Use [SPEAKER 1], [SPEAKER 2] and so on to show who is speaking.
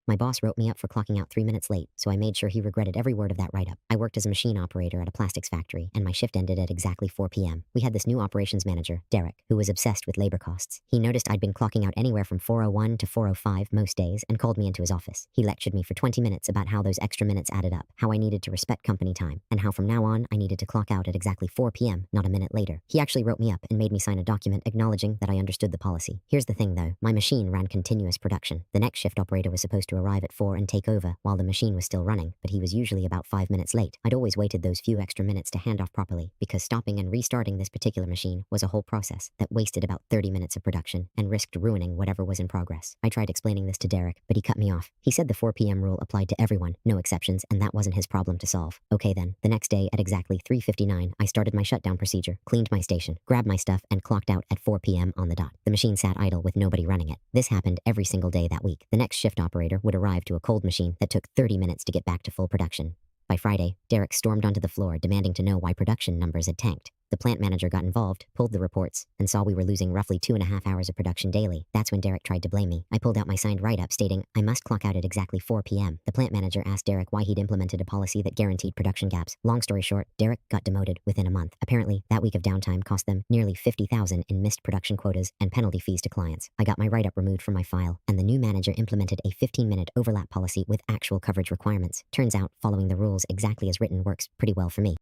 [SPEAKER 1] My boss wrote me up for clocking out 3 minutes late, so I made sure he regretted every word of that write-up. I worked as a machine operator at a plastics factory, and my shift ended at exactly 4 p.m. We had this new operations manager, Derek, who was obsessed with labor costs. He noticed I'd been clocking out anywhere from 4:01 to 4:05 most days and called me into his office. He lectured me for 20 minutes about how those extra minutes added up, how I needed to respect company time, and how from now on I needed to clock out at exactly 4 p.m., not a minute later. He actually wrote me up and made me sign a document acknowledging that I understood the policy. Here's the thing though, my machine ran continuous production. The next shift operator was supposed to arrive at 4 and take over while the machine was still running, but he was usually about 5 minutes late. I'd always waited those few extra minutes to hand off properly, because stopping and restarting this particular machine was a whole process that wasted about 30 minutes of production and risked ruining whatever was in progress. I tried explaining this to Derek, but he cut me off. He said the 4 p.m. rule applied to everyone, no exceptions, and that wasn't his problem to solve. Okay then, the next day at exactly 3:59, I started my shutdown procedure, cleaned my station, grabbed my stuff, and clocked out at 4 p.m. on the dot. The machine sat idle with nobody running it. This happened every single day that week. The next shift operator would arrive to a cold machine that took 30 minutes to get back to full production. By Friday, Derek stormed onto the floor demanding to know why production numbers had tanked. The plant manager got involved, pulled the reports, and saw we were losing roughly 2.5 hours of production daily. That's when Derek tried to blame me. I pulled out my signed write-up stating I must clock out at exactly 4 p.m. The plant manager asked Derek why he'd implemented a policy that guaranteed production gaps. Long story short, Derek got demoted within a month. Apparently, that week of downtime cost them nearly $50,000 in missed production quotas and penalty fees to clients. I got my write-up removed from my file, and the new manager implemented a 15-minute overlap policy with actual coverage requirements. Turns out, following the rules exactly as written works pretty well for me.